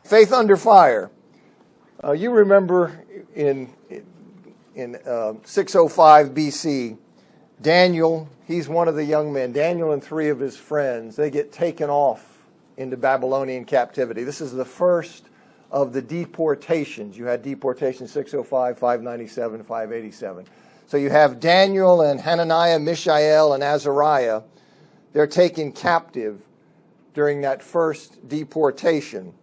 Faith under fire. You remember in 605 BC, Daniel, he's one of the young men. Daniel and three of his friends, they get taken off into Babylonian captivity. This is the first of the deportations. You had deportation 605, 597, 587. So you have Daniel and Hananiah, Mishael, and Azariah. They're taken captive during that first deportation.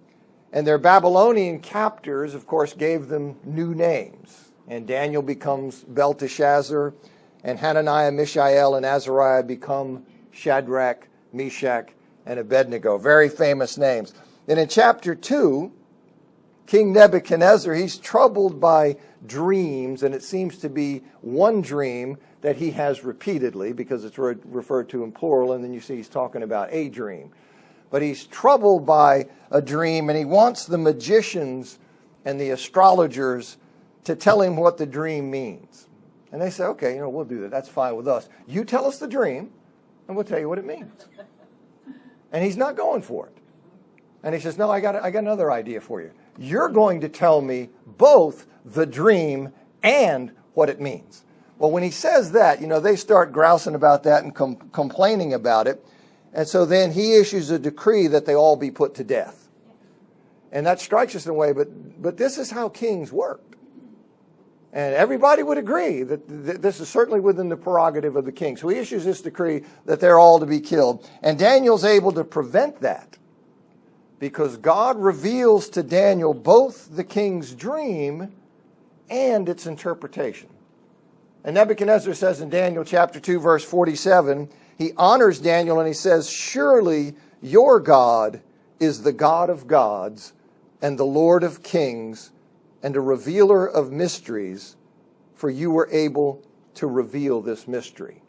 And their Babylonian captors, of course, gave them new names. And Daniel becomes Belteshazzar, and Hananiah, Mishael, and Azariah become Shadrach, Meshach, and Abednego. Very famous names. Then in chapter 2, King Nebuchadnezzar, he's troubled by dreams, and it seems to be one dream that he has repeatedly, because it's referred to in plural, and then you see he's talking about a dream. But he's troubled by a dream, and he wants the magicians and the astrologers to tell him what the dream means. And they say, okay, we'll do that. That's fine with us. You tell us the dream, and we'll tell you what it means. And he's not going for it. And he says, no, I got another idea for you. You're going to tell me both the dream and what it means. Well, when he says that, they start grousing about that and complaining about it. And so then he issues a decree that they all be put to death. And that strikes us in a way, but this is how kings worked. And everybody would agree that this is certainly within the prerogative of the king. So he issues this decree that they're all to be killed. And Daniel's able to prevent that because God reveals to Daniel both the king's dream and its interpretation. And Nebuchadnezzar says in Daniel chapter 2, verse 47, he honors Daniel and he says, surely your God is the God of gods and the Lord of kings and a revealer of mysteries, for you were able to reveal this mystery.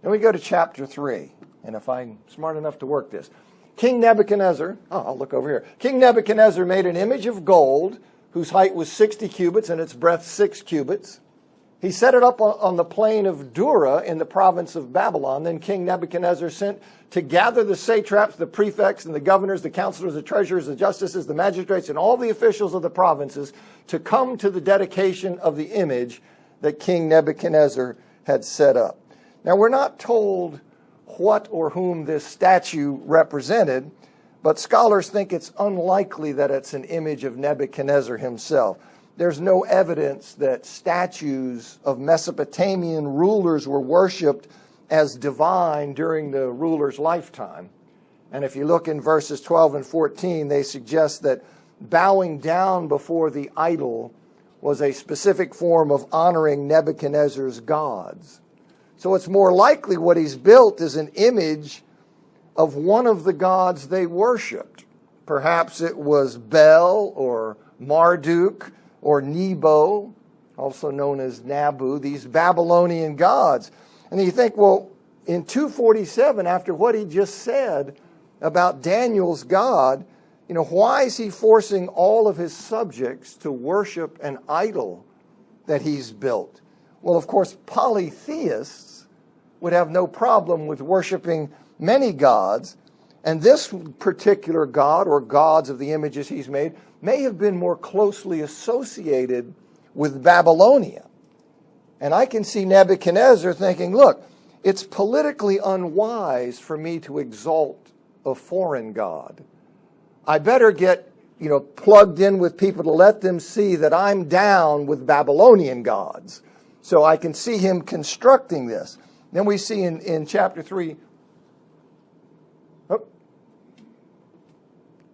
Then we go to chapter 3, and if I'm smart enough to work this. King Nebuchadnezzar, I'll look over here. King Nebuchadnezzar made an image of gold whose height was 60 cubits and its breadth 6 cubits. He set it up on the plain of Dura in the province of Babylon. Then King Nebuchadnezzar sent to gather the satraps, the prefects, and the governors, the counselors, the treasurers, the justices, the magistrates, and all the officials of the provinces to come to the dedication of the image that King Nebuchadnezzar had set up. Now, we're not told what or whom this statue represented, but scholars think it's unlikely that it's an image of Nebuchadnezzar himself. There's no evidence that statues of Mesopotamian rulers were worshipped as divine during the ruler's lifetime. And if you look in verses 12 and 14, they suggest that bowing down before the idol was a specific form of honoring Nebuchadnezzar's gods. So it's more likely what he's built is an image of one of the gods they worshipped. Perhaps it was Bel or Marduk or Nebo, also known as Nabu, these Babylonian gods. And you think, well, in 247, after what he just said about Daniel's God, why is he forcing all of his subjects to worship an idol that he's built? Well, of course, polytheists would have no problem with worshiping many gods, and this particular god or gods of the images he's made may have been more closely associated with Babylonia. And I can see Nebuchadnezzar thinking, look, it's politically unwise for me to exalt a foreign god. I better get, plugged in with people to let them see that I'm down with Babylonian gods. So I can see him constructing this. Then we see in chapter 3,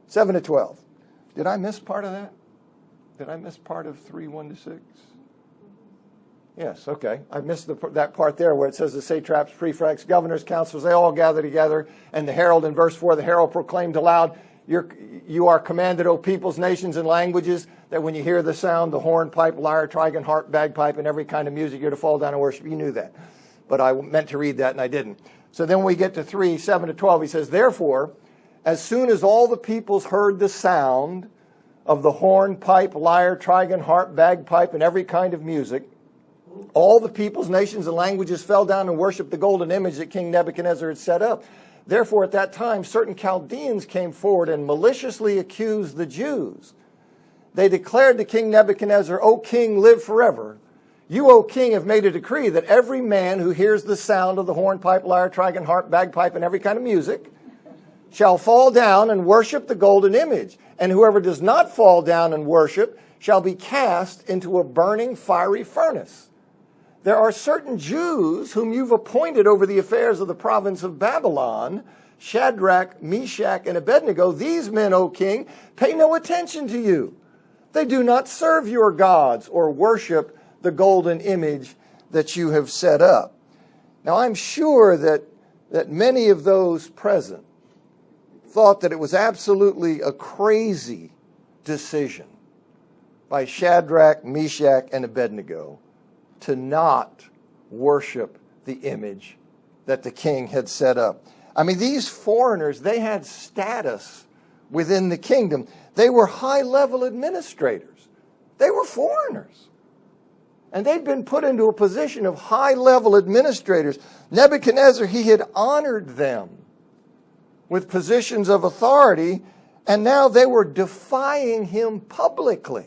7 to 12. Did I miss part of that? Did I miss part of 3, 1 to 6? Yes, okay. I missed that part there where it says the satraps, prefects, governors, counselors, they all gather together. And the herald in verse 4, the herald proclaimed aloud, you are commanded, O peoples, nations, and languages, that when you hear the sound, the horn, pipe, lyre, trigon, harp, bagpipe, and every kind of music, you're to fall down and worship. You knew that. But I meant to read that and I didn't. So then we get to 3, 7 to 12. He says, therefore, as soon as all the peoples heard the sound of the horn, pipe, lyre, trigon, harp, bagpipe, and every kind of music, all the peoples, nations, and languages fell down and worshipped the golden image that King Nebuchadnezzar had set up. Therefore, at that time, certain Chaldeans came forward and maliciously accused the Jews. They declared to King Nebuchadnezzar, O king, live forever. You, O king, have made a decree that every man who hears the sound of the hornpipe, lyre, trigon, harp, bagpipe, and every kind of music shall fall down and worship the golden image. And whoever does not fall down and worship shall be cast into a burning fiery furnace. There are certain Jews whom you've appointed over the affairs of the province of Babylon, Shadrach, Meshach, and Abednego. These men, O king, pay no attention to you. They do not serve your gods or worship the golden image that you have set up. Now, I'm sure that many of those present thought that it was absolutely a crazy decision by Shadrach, Meshach, and Abednego to not worship the image that the king had set up. I mean, these foreigners, they had status within the kingdom. They were high-level administrators. They were foreigners. And they'd been put into a position of high-level administrators. Nebuchadnezzar, he had honored them with positions of authority, and now they were defying him publicly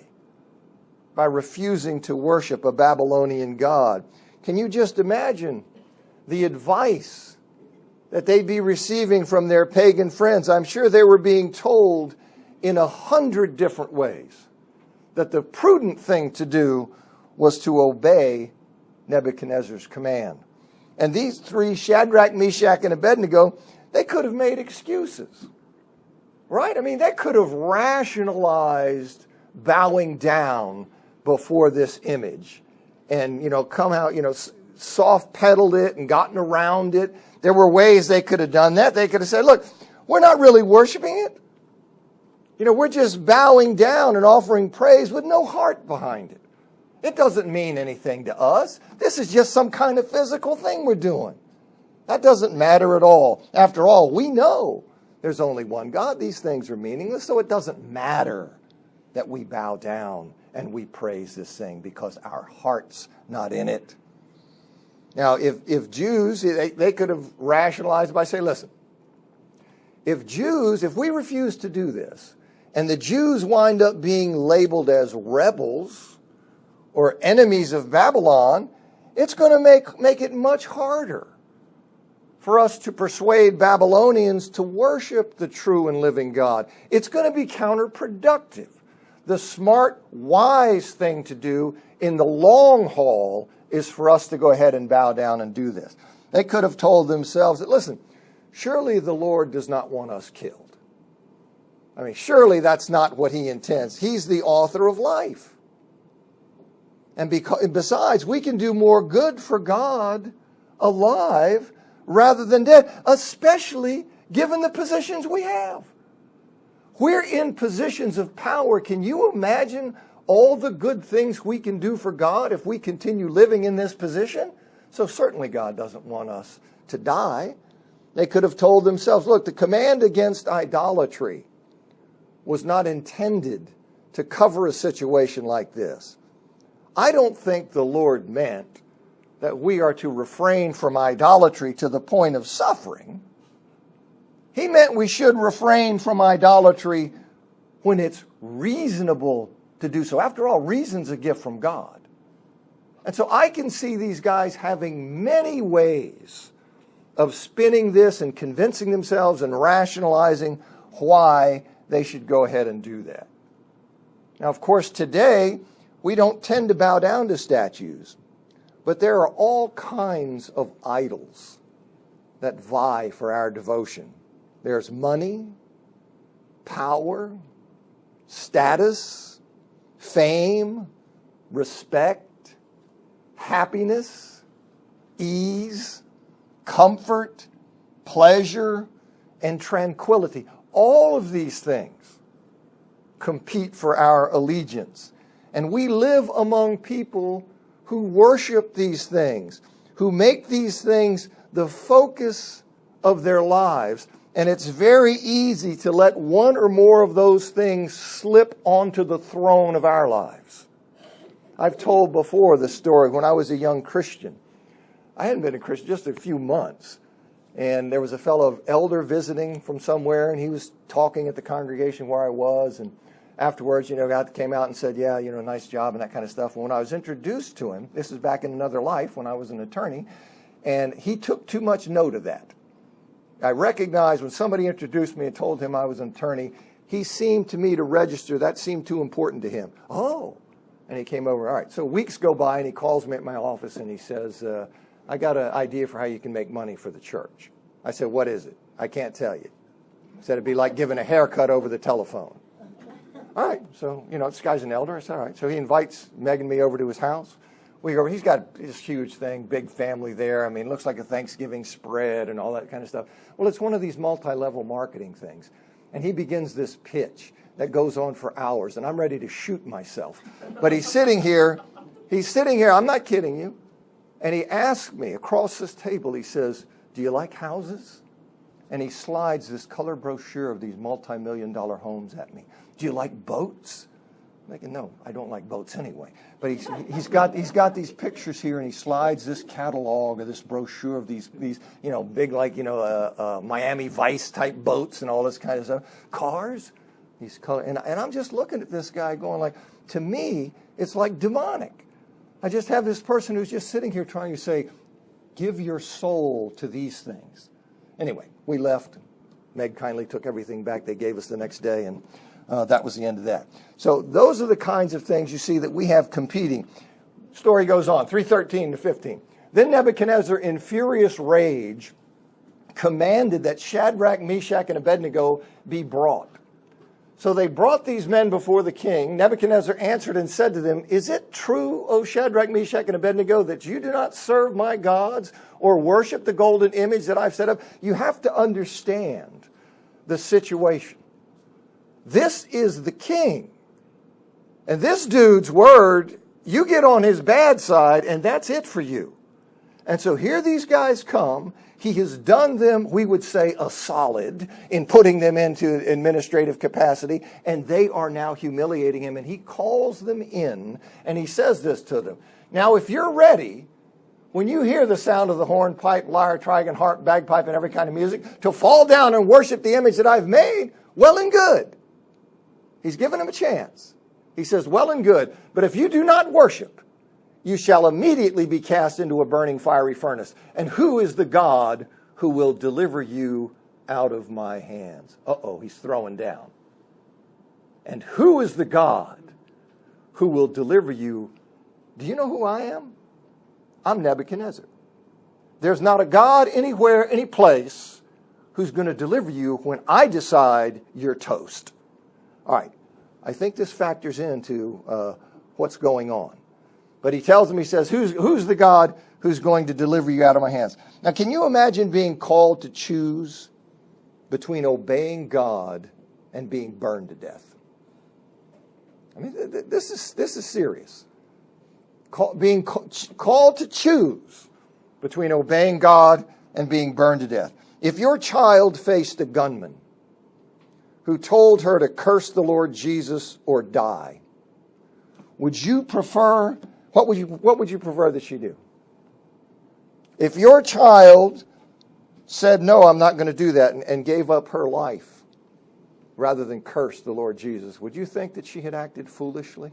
by refusing to worship a Babylonian god. Can you just imagine the advice that they'd be receiving from their pagan friends? I'm sure they were being told in 100 different ways that the prudent thing to do was to obey Nebuchadnezzar's command. And these three, Shadrach, Meshach, and Abednego, they could have made excuses, right? I mean, they could have rationalized bowing down before this image and, come out, soft pedaled it and gotten around it. There were ways they could have done that. They could have said, look, we're not really worshiping it. We're just bowing down and offering praise with no heart behind it. It doesn't mean anything to us. This is just some kind of physical thing we're doing. That doesn't matter at all. After all, we know there's only one God. These things are meaningless, so it doesn't matter that we bow down and we praise this thing because our heart's not in it. Now, if Jews, they could have rationalized by saying, listen, if we refuse to do this, and the Jews wind up being labeled as rebels or enemies of Babylon, it's going to make it much harder for us to persuade Babylonians to worship the true and living God. It's going to be counterproductive. The smart, wise thing to do in the long haul is for us to go ahead and bow down and do this. They could have told themselves that, listen, surely the Lord does not want us killed. I mean, surely that's not what he intends. He's the author of life. And besides, we can do more good for God alive rather than dead, especially given the positions we have. We're in positions of power. Can you imagine all the good things we can do for God if we continue living in this position? So certainly God doesn't want us to die. They could have told themselves, look, the command against idolatry was not intended to cover a situation like this. I don't think the Lord meant that we are to refrain from idolatry to the point of suffering. He meant we should refrain from idolatry when it's reasonable to do so. After all, reason's a gift from God. And so I can see these guys having many ways of spinning this and convincing themselves and rationalizing why they should go ahead and do that. Now, of course, today, we don't tend to bow down to statues, but there are all kinds of idols that vie for our devotion. There's money, power, status, fame, respect, happiness, ease, comfort, pleasure, and tranquility. All of these things compete for our allegiance. And we live among people who worship these things, who make these things the focus of their lives. And it's very easy to let one or more of those things slip onto the throne of our lives. I've told before the story when I was a young Christian. I hadn't been a Christian just a few months. And there was a fellow elder visiting from somewhere, and he was talking at the congregation where I was. And afterwards, God came out and said, yeah, nice job and that kind of stuff. And when I was introduced to him, this is back in another life when I was an attorney, and he took too much note of that. I recognized when somebody introduced me and told him I was an attorney, he seemed to me to register, that seemed too important to him. Oh, and he came over. All right, so weeks go by, and he calls me at my office, and he says, I got an idea for how you can make money for the church. I said, what is it? I can't tell you. He said, it'd be like giving a haircut over the telephone. All right, so, this guy's an elder. I said, all right. So he invites Meg and me over to his house. We go over. He's got this huge thing, big family there. I mean, it looks like a Thanksgiving spread and all that kind of stuff. Well, it's one of these multi-level marketing things. And he begins this pitch that goes on for hours, and I'm ready to shoot myself. But he's sitting here, I'm not kidding you, and he asks me across this table, he says, do you like houses? And he slides this color brochure of these multi-million-dollar homes at me. Do you like boats? I'm thinking, no, I don't like boats anyway. But he's got these pictures here, and he slides this catalog or this brochure of these big Miami Vice type boats and all this kind of stuff. Cars, and I'm just looking at this guy going like, to me, it's like demonic. I just have this person who's just sitting here trying to say, give your soul to these things. Anyway, we left. Meg kindly took everything back they gave us the next day, and that was the end of that. So those are the kinds of things you see that we have competing. Story goes on, 3:13 to 15. Then Nebuchadnezzar, in furious rage, commanded that Shadrach, Meshach, and Abednego be brought. So they brought these men before the king. Nebuchadnezzar answered and said to them, is it true, O Shadrach, Meshach, and Abednego, that you do not serve my gods or worship the golden image that I've set up? You have to understand the situation. This is the king. And this dude's word, you get on his bad side, and that's it for you. And so here these guys come. He has done them, we would say, a solid in putting them into administrative capacity, and they are now humiliating him. And he calls them in, and he says this to them. Now, if you're ready, when you hear the sound of the horn, pipe, lyre, trigon, harp, bagpipe, and every kind of music, to fall down and worship the image that I've made, well and good. He's given them a chance. He says, well and good, but if you do not worship, you shall immediately be cast into a burning fiery furnace. And who is the God who will deliver you out of my hands? Uh-oh, he's throwing down. And who is the God who will deliver you? Do you know who I am? I'm Nebuchadnezzar. There's not a God anywhere, any place, who's going to deliver you when I decide you're toast. All right, I think this factors into what's going on. But he tells them, he says, who's the God who's going to deliver you out of my hands? Now, can you imagine being called to choose between obeying God and being burned to death? I mean, this is serious. Being called to choose between obeying God and being burned to death. If your child faced a gunman who told her to curse the Lord Jesus or die, would you prefer... What would you prefer that she do? If your child said, no, I'm not going to do that, and gave up her life rather than curse the Lord Jesus, would you think that she had acted foolishly?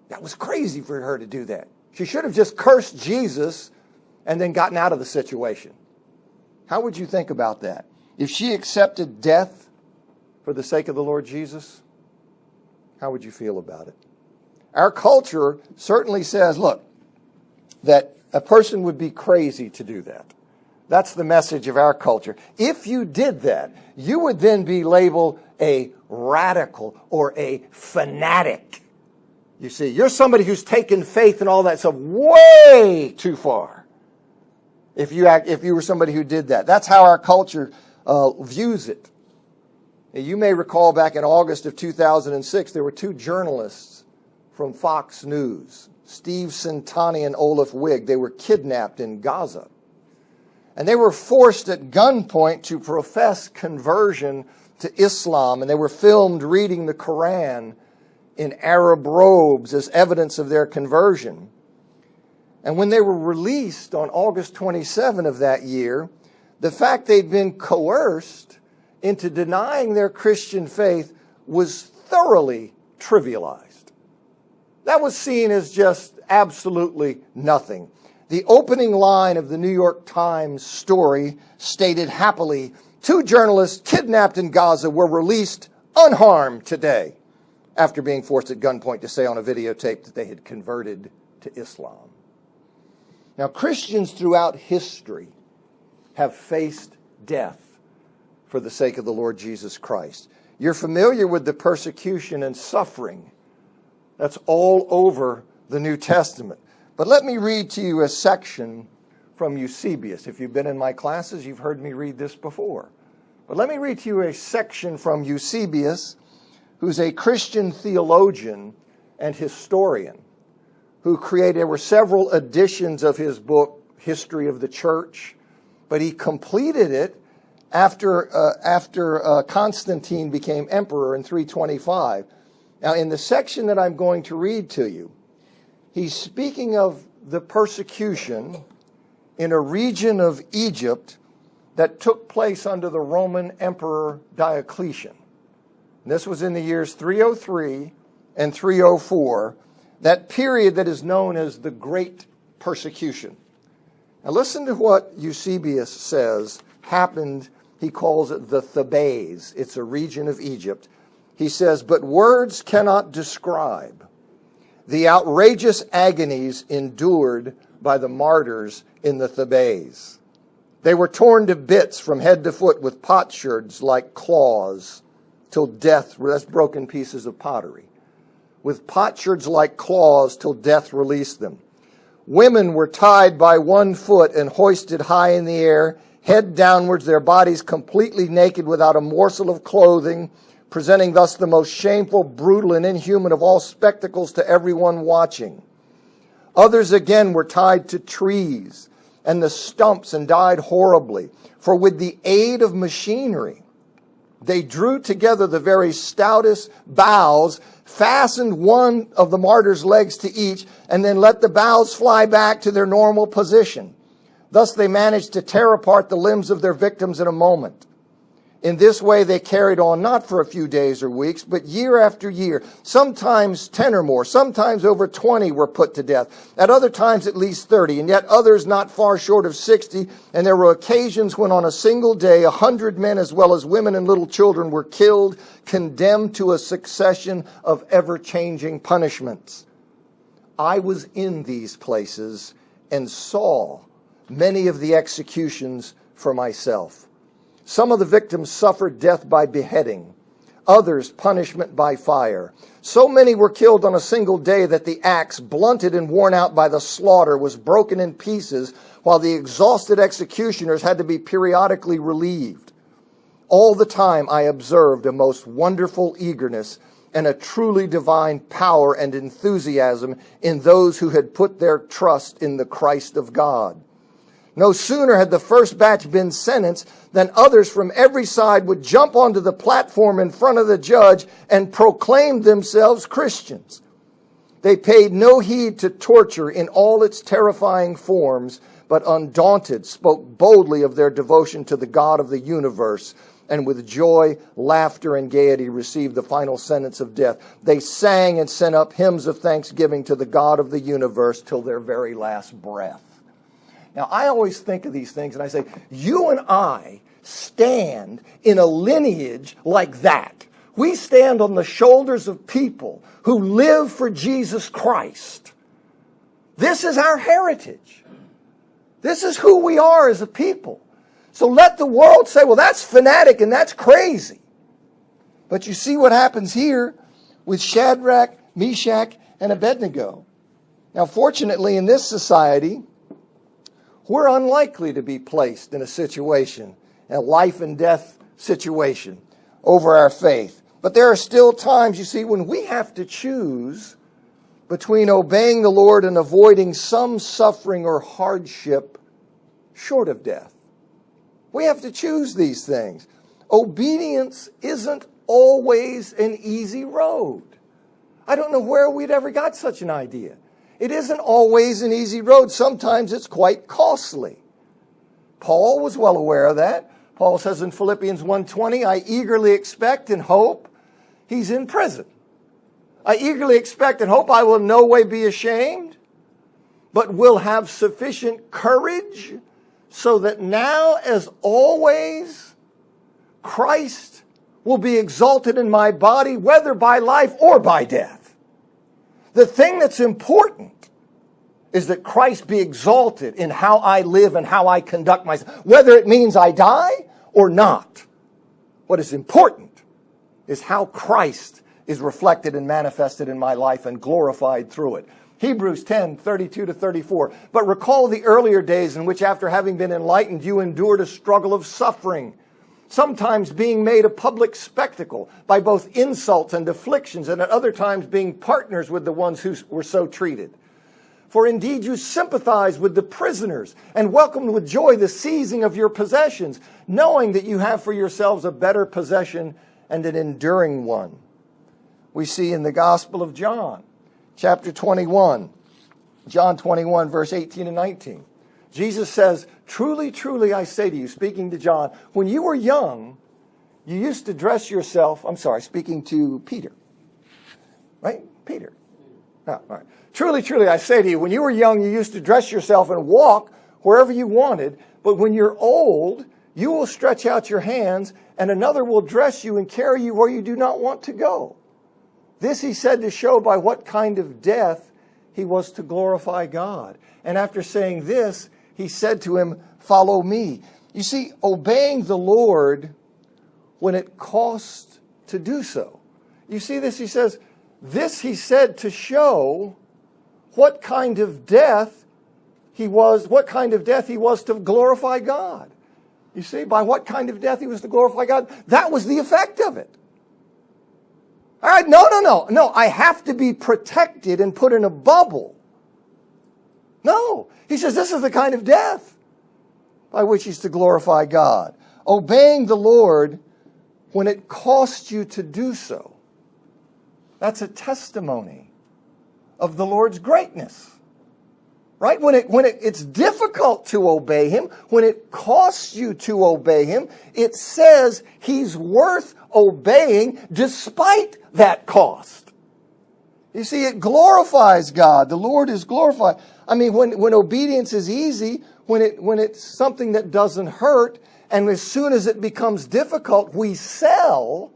That was crazy for her to do that. She should have just cursed Jesus and then gotten out of the situation. How would you think about that? If she accepted death for the sake of the Lord Jesus, how would you feel about it? Our culture certainly says, look, that a person would be crazy to do that. That's the message of our culture. If you did that, you would then be labeled a radical or a fanatic. You see, you're somebody who's taken faith and all that stuff way too far. If you were somebody who did that. That's how our culture views it. You may recall back in August of 2006, there were two journalists from Fox News, Steve Santani and Olaf Wigg. They were kidnapped in Gaza. And they were forced at gunpoint to profess conversion to Islam. And they were filmed reading the Quran in Arab robes as evidence of their conversion. And when they were released on August 27 of that year, The fact they'd been coerced into denying their Christian faith was thoroughly trivialized. That was seen as just absolutely nothing. The opening line of the New York Times story stated happily, 2 journalists kidnapped in Gaza were released unharmed today after being forced at gunpoint to say on a videotape that they had converted to Islam. Now, Christians throughout history have faced death for the sake of the Lord Jesus Christ. You're familiar with the persecution and suffering that's all over the New Testament. But let me read to you a section from Eusebius. If you've been in my classes, you've heard me read this before. But let me read to you a section from Eusebius, who's a Christian theologian and historian, there were several editions of his book, History of the Church, but he completed it after Constantine became emperor in 325. Now, in the section that I'm going to read to you, he's speaking of the persecution in a region of Egypt that took place under the Roman Emperor Diocletian. And this was in the years 303 and 304, that period that is known as the Great Persecution. Now listen to what Eusebius says happened. He calls it the Thebais. It's a region of Egypt. He says, but words cannot describe the outrageous agonies endured by the martyrs in the Thebais. They were torn to bits from head to foot with potsherds like claws till death, that's broken pieces of pottery, with potsherds like claws till death released them. Women were tied by one foot and hoisted high in the air, head downwards, their bodies completely naked without a morsel of clothing, presenting thus the most shameful, brutal, and inhuman of all spectacles to everyone watching. Others again were tied to trees and the stumps and died horribly, for with the aid of machinery, they drew together the very stoutest boughs, fastened one of the martyr's legs to each, and then let the boughs fly back to their normal position. Thus they managed to tear apart the limbs of their victims in a moment. In this way they carried on not for a few days or weeks, but year after year. Sometimes 10 or more, sometimes over 20 were put to death. At other times at least 30, and yet others not far short of 60. And there were occasions when on a single day 100 men as well as women and little children were killed, condemned to a succession of ever-changing punishments. I was in these places and saw many of the executions for myself. Some of the victims suffered death by beheading, others punishment by fire. So many were killed on a single day that the axe, blunted and worn out by the slaughter, was broken in pieces, while the exhausted executioners had to be periodically relieved. All the time I observed a most wonderful eagerness and a truly divine power and enthusiasm in those who had put their trust in the Christ of God. No sooner had the first batch been sentenced than others from every side would jump onto the platform in front of the judge and proclaim themselves Christians. They paid no heed to torture in all its terrifying forms, but undaunted spoke boldly of their devotion to the God of the universe, and with joy, laughter, and gaiety received the final sentence of death. They sang and sent up hymns of thanksgiving to the God of the universe till their very last breath. Now, I always think of these things and I say, you and I stand in a lineage like that. We stand on the shoulders of people who live for Jesus Christ. This is our heritage. This is who we are as a people. So let the world say, well, that's fanatic and that's crazy. But you see what happens here with Shadrach, Meshach, and Abednego. Now, fortunately, in this society, we're unlikely to be placed in a situation, a life and death situation over our faith. But there are still times, you see, when we have to choose between obeying the Lord and avoiding some suffering or hardship short of death. We have to choose these things. Obedience isn't always an easy road. I don't know where we'd ever got such an idea. It isn't always an easy road. Sometimes it's quite costly. Paul was well aware of that. Paul says in Philippians 1:20, I eagerly expect and hope. He's in prison. I eagerly expect and hope I will in no way be ashamed, but will have sufficient courage so that now as always Christ will be exalted in my body, whether by life or by death. The thing that's important is that Christ be exalted in how I live and how I conduct myself, whether it means I die or not. What is important is how Christ is reflected and manifested in my life and glorified through it. Hebrews 10:32-34. But recall the earlier days in which, after having been enlightened, you endured a struggle of suffering, sometimes being made a public spectacle by both insults and afflictions, and at other times being partners with the ones who were so treated. For indeed you sympathize with the prisoners and welcomed with joy the seizing of your possessions, knowing that you have for yourselves a better possession and an enduring one. We see in the Gospel of John, chapter 21, John 21, verse 18 and 19. Jesus says, truly, truly, I say to you, speaking to John, when you were young, you used to dress yourself, speaking to Peter. Right? Peter. Oh, all right. Truly, truly, I say to you, when you were young, you used to dress yourself and walk wherever you wanted. But when you're old, you will stretch out your hands, and another will dress you and carry you where you do not want to go. This he said to show by what kind of death he was to glorify God. And after saying this, he said to him, follow me. You see, obeying the Lord when it costs to do so. You see this? He says, this he said to show what kind of death he was to glorify God. You see, by what kind of death he was to glorify God, that was the effect of it. All right, no, I have to be protected and put in a bubble. No, he says this is the kind of death by which he's to glorify God. Obeying the Lord when it costs you to do so. That's a testimony of the Lord's greatness. Right? When it's difficult to obey him, when it costs you to obey him, it says he's worth obeying despite that cost. You see, it glorifies God. The Lord is glorified. I mean, when obedience is easy, when it's something that doesn't hurt, and as soon as it becomes difficult, we sell.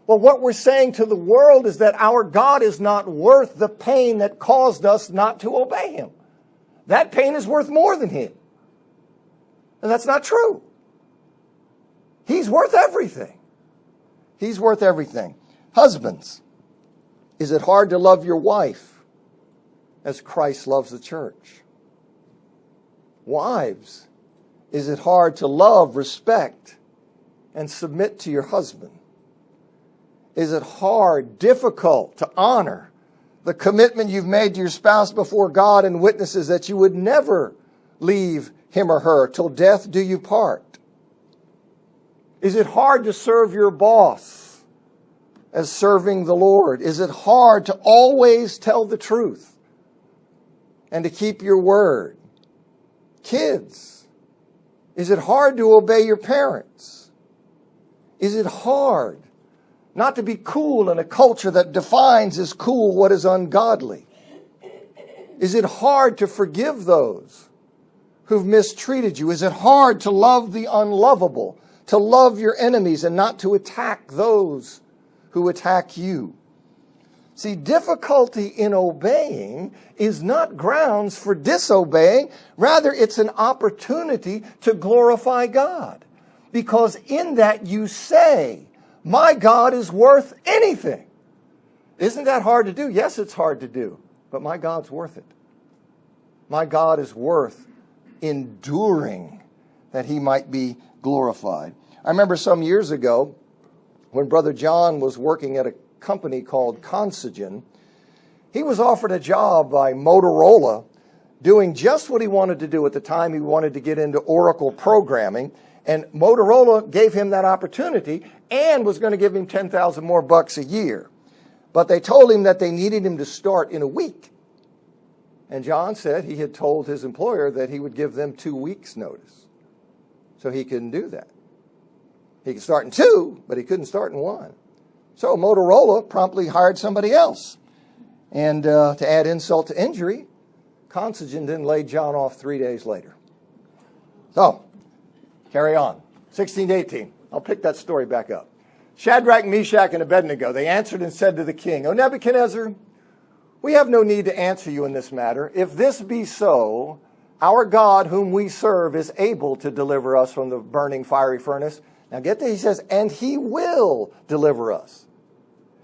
Well, what we're saying to the world is that our God is not worth the pain that caused us not to obey him. That pain is worth more than him. And that's not true. He's worth everything. He's worth everything. Husbands, is it hard to love your wife as Christ loves the church? Wives, is it hard to love, respect, and submit to your husband? Is it hard, difficult to honor the commitment you've made to your spouse before God and witnesses that you would never leave him or her till death do you part? Is it hard to serve your boss as serving the Lord? Is it hard to always tell the truth and to keep your word? Kids, is it hard to obey your parents? Is it hard not to be cool in a culture that defines as cool what is ungodly? Is it hard to forgive those who've mistreated you? Is it hard to love the unlovable, to love your enemies and not to attack those who attack you? See, difficulty in obeying is not grounds for disobeying. Rather, it's an opportunity to glorify God. Because in that you say, my God is worth anything. Isn't that hard to do? Yes, it's hard to do. But my God's worth it. My God is worth enduring that he might be glorified. I remember some years ago when Brother John was working at a company called Consigen. He was offered a job by Motorola doing just what he wanted to do at the time. He wanted to get into Oracle programming. And Motorola gave him that opportunity and was going to give him $10,000 more a year. But they told him that they needed him to start in a week. And John said he had told his employer that he would give them 2 weeks' notice. So he couldn't do that. He could start in 2, but he couldn't start in 1. So Motorola promptly hired somebody else. And to add insult to injury, Consogen then laid John off 3 days later. So, carry on. 16 to 18. I'll pick that story back up. Shadrach, Meshach, and Abednego, they answered and said to the king, O Nebuchadnezzar, we have no need to answer you in this matter. If this be so, our God whom we serve is able to deliver us from the burning fiery furnace. Now get that, he says, and he will deliver us.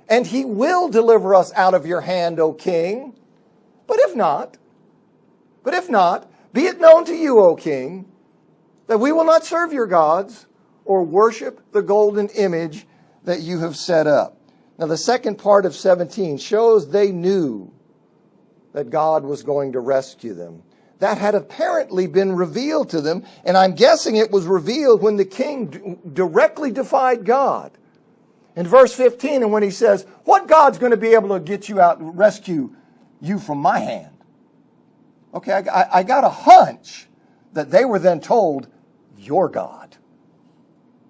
And he will deliver us out of your hand, O king. But if not, be it known to you, O king, that we will not serve your gods or worship the golden image that you have set up. Now the second part of 17 shows they knew that God was going to rescue them. That had apparently been revealed to them, and I'm guessing it was revealed when the king directly defied God. In verse 15, and when he says, what God's going to be able to get you out and rescue you from my hand? Okay, I got a hunch that they were then told, your God.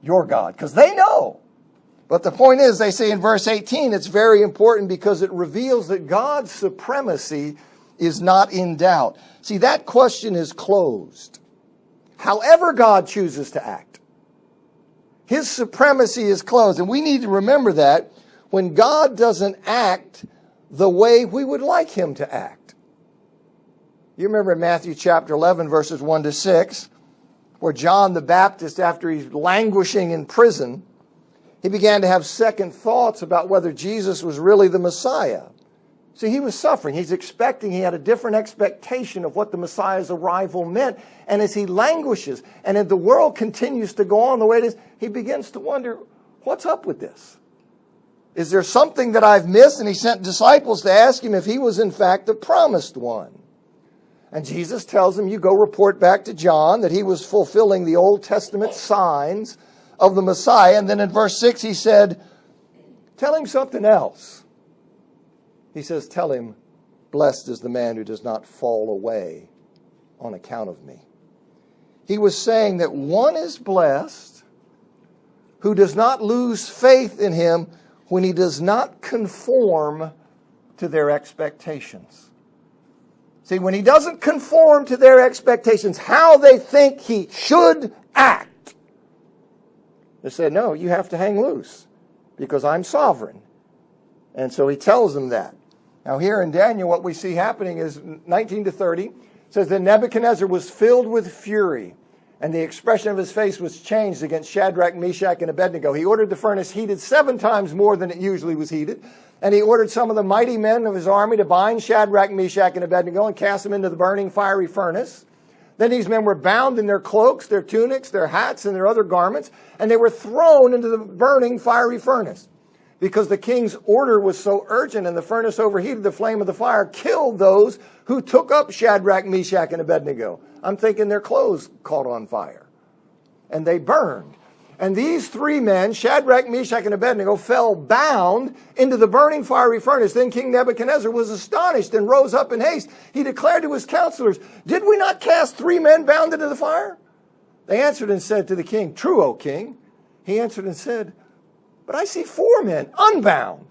Your God, because they know. But the point is, they say in verse 18, it's very important because it reveals that God's supremacy is not in doubt. See, that question is closed. However God chooses to act, his supremacy is closed. And we need to remember that when God doesn't act the way we would like him to act. You remember in Matthew chapter 11, verses 1 to 6, where John the Baptist, after he's languishing in prison, he began to have second thoughts about whether Jesus was really the Messiah. See, he was suffering. He had a different expectation of what the Messiah's arrival meant. And as he languishes, and as the world continues to go on the way it is, he begins to wonder, what's up with this? Is there something that I've missed? And he sent disciples to ask him if he was in fact the promised one. And Jesus tells him, you go report back to John that he was fulfilling the Old Testament signs of the Messiah. And then in verse 6 he said, tell him something else. He says, tell him, blessed is the man who does not fall away on account of me. He was saying that one is blessed who does not lose faith in him when he does not conform to their expectations. See, when he doesn't conform to their expectations, how they think he should act, they said, no, you have to hang loose because I'm sovereign. And so he tells them that. Now here in Daniel, what we see happening is 19 to 30 says that Nebuchadnezzar was filled with fury, and the expression of his face was changed against Shadrach, Meshach, and Abednego. He ordered the furnace heated 7 times more than it usually was heated, and he ordered some of the mighty men of his army to bind Shadrach, Meshach, and Abednego and cast them into the burning fiery furnace. Then these men were bound in their cloaks, their tunics, their hats, and their other garments, and they were thrown into the burning fiery furnace. Because the king's order was so urgent and the furnace overheated, the flame of the fire killed those who took up Shadrach, Meshach, and Abednego. I'm thinking their clothes caught on fire. And they burned. And these 3 men, Shadrach, Meshach, and Abednego, fell bound into the burning fiery furnace. Then King Nebuchadnezzar was astonished and rose up in haste. He declared to his counselors, did we not cast 3 men bound into the fire? They answered and said to the king, true, O king. He answered and said, but I see 4 men unbound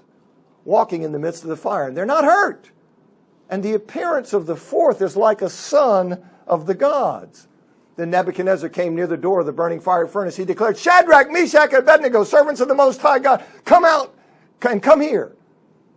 walking in the midst of the fire, and they're not hurt. And the appearance of the 4th is like a son of the gods. Then Nebuchadnezzar came near the door of the burning fire furnace. He declared, Shadrach, Meshach, and Abednego, servants of the Most High God, come out and come here.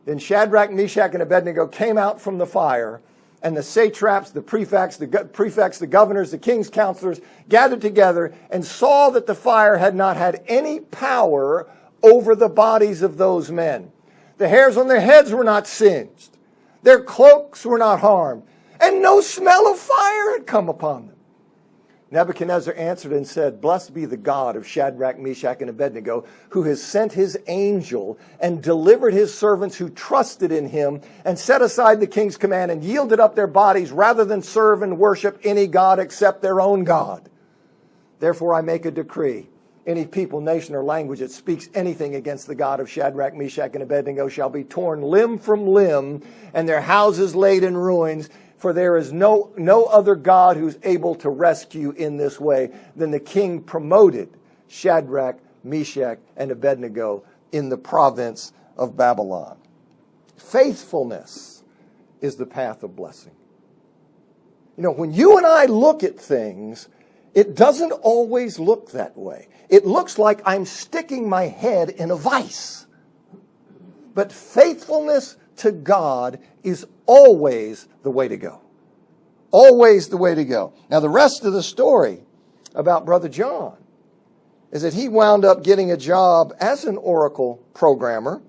Then Shadrach, Meshach, and Abednego came out from the fire, and the satraps, the prefects, the governors, the king's counselors gathered together and saw that the fire had not had any power over the bodies of those men. The hairs on their heads were not singed. Their cloaks were not harmed. And no smell of fire had come upon them. Nebuchadnezzar answered and said, blessed be the God of Shadrach, Meshach, and Abednego, who has sent his angel and delivered his servants who trusted in him and set aside the king's command and yielded up their bodies rather than serve and worship any god except their own God. Therefore I make a decree. Any people, nation, or language that speaks anything against the God of Shadrach, Meshach, and Abednego shall be torn limb from limb, and their houses laid in ruins. For there is no other God who's able to rescue in this way than the king promoted Shadrach, Meshach, and Abednego in the province of Babylon. Faithfulness is the path of blessing. You know, when you and I look at things, it doesn't always look that way. It looks like I'm sticking my head in a vice. But faithfulness to God is always the way to go. Always the way to go. Now, the rest of the story about Brother John is that he wound up getting a job as an Oracle programmer,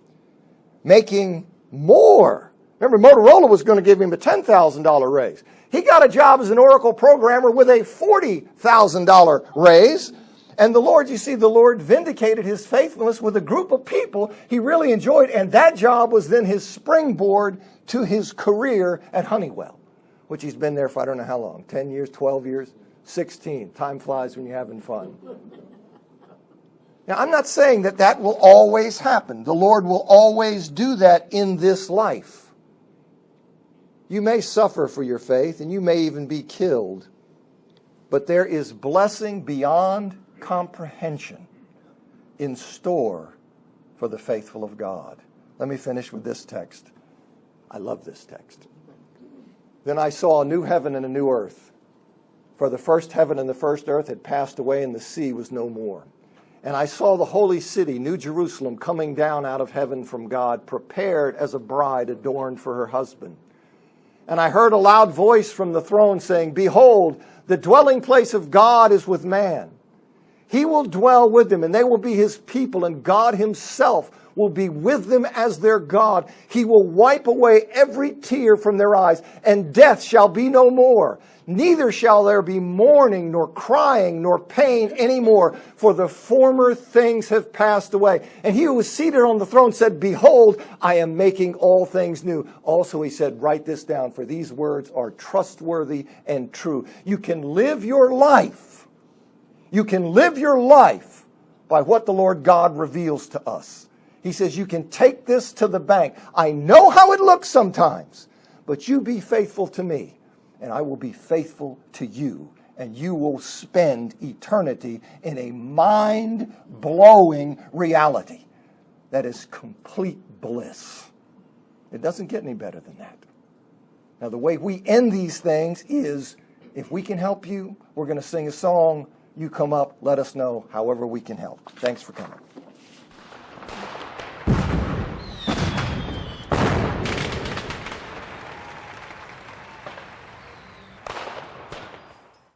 making more. Remember, Motorola was going to give him a $10,000 raise. He got a job as an Oracle programmer with a $40,000 raise. And the Lord, you see, the Lord vindicated his faithfulness with a group of people he really enjoyed. And that job was then his springboard to his career at Honeywell, which he's been there for I don't know how long, 10 years, 12 years, 16. Time flies when you're having fun. Now, I'm not saying that that will always happen. The Lord will always do that in this life. You may suffer for your faith, and you may even be killed. But there is blessing beyond comprehension in store for the faithful of God. Let me finish with this text. I love this text. Then I saw a new heaven and a new earth. For the first heaven and the first earth had passed away, and the sea was no more. And I saw the holy city, New Jerusalem, coming down out of heaven from God, prepared as a bride adorned for her husband. And I heard a loud voice from the throne saying, Behold, the dwelling place of God is with man. He will dwell with them, and they will be his people, and God himself will be with them as their God. He will wipe away every tear from their eyes, and death shall be no more. Neither shall there be mourning, nor crying, nor pain anymore, for the former things have passed away. And he who was seated on the throne said, Behold, I am making all things new. Also he said, write this down, for these words are trustworthy and true. You can live your life. You can live your life by what the Lord God reveals to us. He says, you can take this to the bank. I know how it looks sometimes, but you be faithful to me. And I will be faithful to you, and you will spend eternity in a mind-blowing reality that is complete bliss. It doesn't get any better than that. Now, the way we end these things is, if we can help you, we're going to sing a song. You come up, let us know however we can help. Thanks for coming.